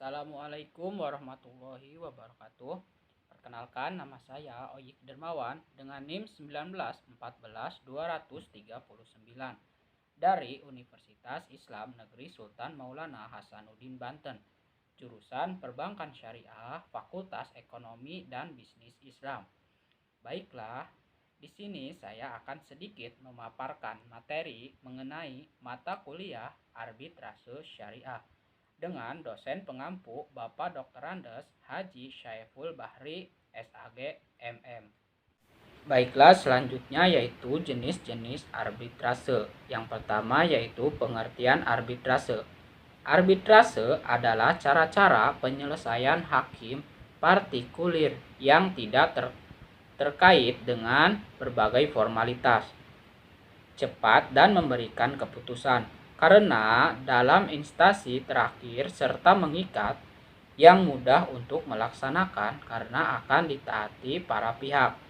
Assalamualaikum warahmatullahi wabarakatuh. Perkenalkan, nama saya Oyik Dermawan dengan NIM 1914-239 dari Universitas Islam Negeri Sultan Maulana Hasanuddin Banten, jurusan Perbankan Syariah, Fakultas Ekonomi dan Bisnis Islam. Baiklah, di sini saya akan sedikit memaparkan materi mengenai mata kuliah arbitrase syariah dengan dosen pengampu Bapak Dr. Andes Haji Syaiful Bahri SAG MM. Baiklah, selanjutnya yaitu jenis-jenis arbitrase. Yang pertama yaitu pengertian arbitrase. Arbitrase adalah cara-cara penyelesaian hakim partikulir yang tidak terkait dengan berbagai formalitas, cepat dan memberikan keputusan, karena dalam instansi terakhir serta mengikat yang mudah untuk melaksanakan karena akan ditaati para pihak.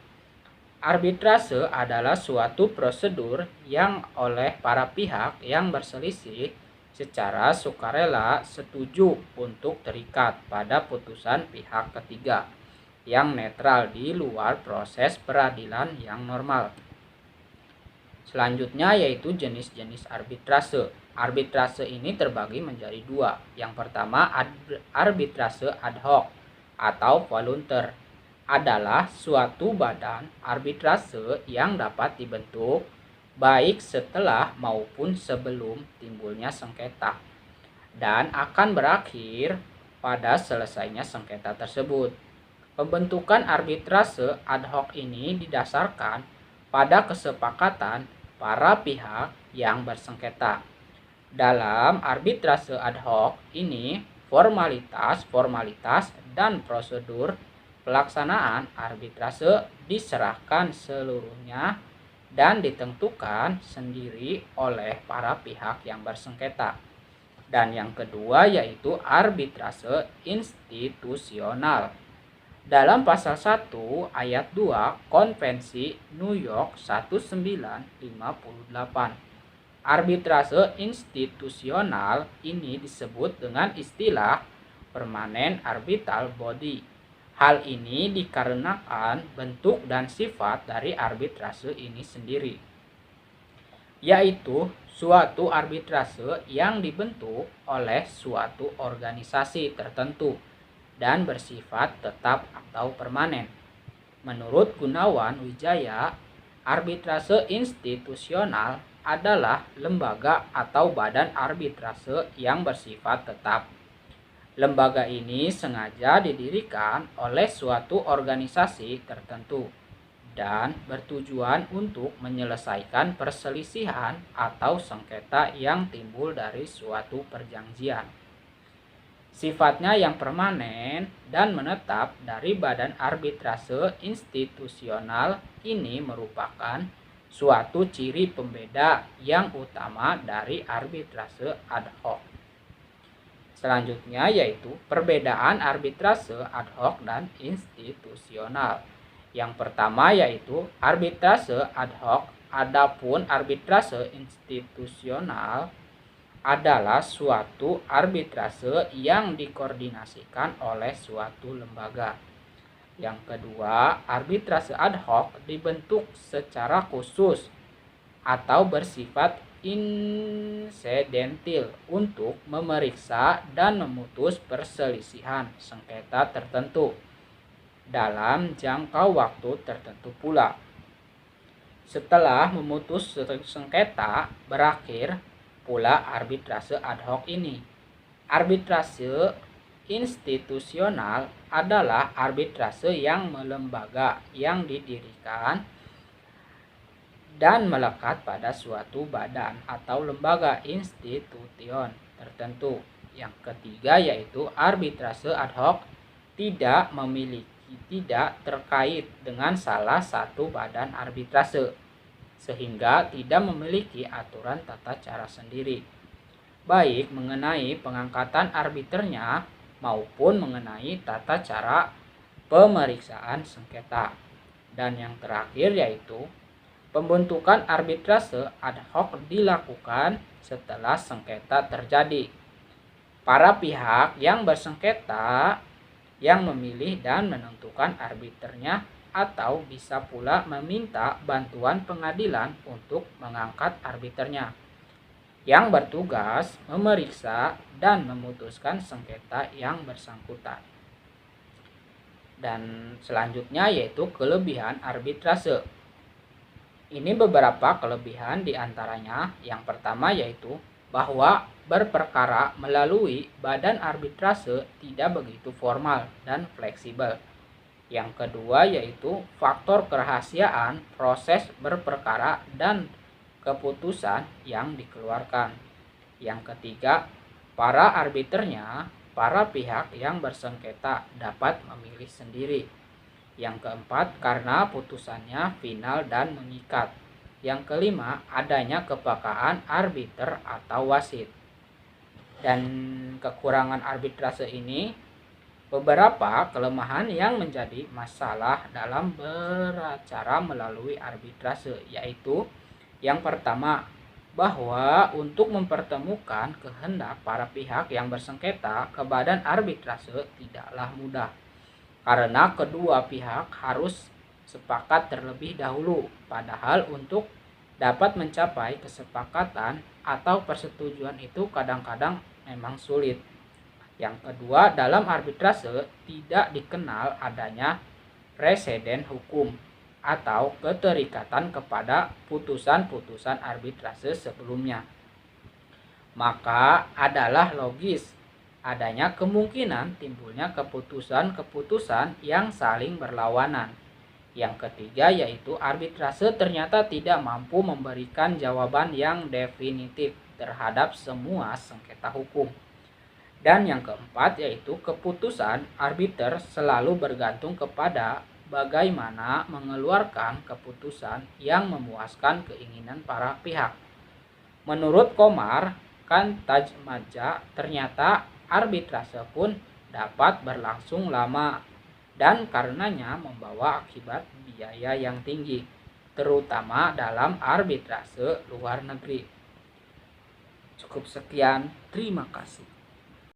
Arbitrase adalah suatu prosedur yang oleh para pihak yang berselisih secara sukarela setuju untuk terikat pada putusan pihak ketiga yang netral di luar proses peradilan yang normal. Selanjutnya yaitu jenis-jenis arbitrase. Arbitrase ini terbagi menjadi dua. Yang pertama, arbitrase ad hoc atau volunteer adalah suatu badan arbitrase yang dapat dibentuk baik setelah maupun sebelum timbulnya sengketa dan akan berakhir pada selesainya sengketa tersebut. Pembentukan arbitrase ad hoc ini didasarkan pada kesepakatan para pihak yang bersengketa. Dalam arbitrase ad hoc ini, formalitas dan prosedur pelaksanaan arbitrase diserahkan seluruhnya dan ditentukan sendiri oleh para pihak yang bersengketa. Dan yang kedua yaitu arbitrase institusional. Dalam pasal 1 ayat 2 Konvensi New York 1958, arbitrase institusional ini disebut dengan istilah permanent arbitral body. Hal ini dikarenakan bentuk dan sifat dari arbitrase ini sendiri, yaitu suatu arbitrase yang dibentuk oleh suatu organisasi tertentu dan bersifat tetap atau permanen. Menurut Gunawan Wijaya, arbitrase institusional adalah lembaga atau badan arbitrase yang bersifat tetap. Lembaga ini sengaja didirikan oleh suatu organisasi tertentu dan bertujuan untuk menyelesaikan perselisihan atau sengketa yang timbul dari suatu perjanjian. Sifatnya yang permanen dan menetap dari badan arbitrase institusional ini merupakan suatu ciri pembeda yang utama dari arbitrase ad hoc. Selanjutnya yaitu perbedaan arbitrase ad hoc dan institusional. Yang pertama yaitu arbitrase ad hoc. Adapun arbitrase institusional adalah suatu arbitrase yang dikoordinasikan oleh suatu lembaga. Yang kedua, arbitrase ad hoc dibentuk secara khusus atau bersifat insidentil untuk memeriksa dan memutus perselisihan sengketa tertentu dalam jangka waktu tertentu pula. Setelah memutus sengketa, berakhir pula arbitrase ad hoc ini. Arbitrase institusional adalah arbitrase yang melembaga yang didirikan dan melekat pada suatu badan atau lembaga institution tertentu. Yang ketiga yaitu arbitrase ad hoc tidak terkait dengan salah satu badan arbitrase sehingga tidak memiliki aturan tata cara sendiri, baik mengenai pengangkatan arbiternya maupun mengenai tata cara pemeriksaan sengketa. Dan yang terakhir yaitu pembentukan arbitrase ad hoc dilakukan setelah sengketa terjadi para pihak yang bersengketa yang memilih dan menentukan arbiternya atau bisa pula meminta bantuan pengadilan untuk mengangkat arbiternya yang bertugas memeriksa dan memutuskan sengketa yang bersangkutan. Dan selanjutnya yaitu kelebihan arbitrase. Ini beberapa kelebihan diantaranya. Yang pertama yaitu bahwa berperkara melalui badan arbitrase tidak begitu formal dan fleksibel. Yang kedua yaitu faktor kerahasiaan proses berperkara dan keputusan yang dikeluarkan. Yang ketiga, para arbiternya, para pihak yang bersengketa dapat memilih sendiri. Yang keempat, karena putusannya final dan mengikat. Yang kelima, adanya kepekaan arbiter atau wasit. Dan kekurangan arbitrase ini beberapa kelemahan yang menjadi masalah dalam beracara melalui arbitrase, yaitu yang pertama, bahwa untuk mempertemukan kehendak para pihak yang bersengketa ke badan arbitrase tidaklah mudah. Karena kedua pihak harus sepakat terlebih dahulu, padahal untuk dapat mencapai kesepakatan atau persetujuan itu kadang-kadang memang sulit. Yang kedua, dalam arbitrase tidak dikenal adanya preseden hukum atau keterikatan kepada putusan-putusan arbitrase sebelumnya. Maka adalah logis adanya kemungkinan timbulnya keputusan-keputusan yang saling berlawanan. Yang ketiga yaitu arbitrase ternyata tidak mampu memberikan jawaban yang definitif terhadap semua sengketa hukum. Dan yang keempat yaitu keputusan arbiter selalu bergantung kepada bagaimana mengeluarkan keputusan yang memuaskan keinginan para pihak. Menurut Komar Kantajmadja, ternyata arbitrase pun dapat berlangsung lama dan karenanya membawa akibat biaya yang tinggi, terutama dalam arbitrase luar negeri. Cukup sekian, terima kasih.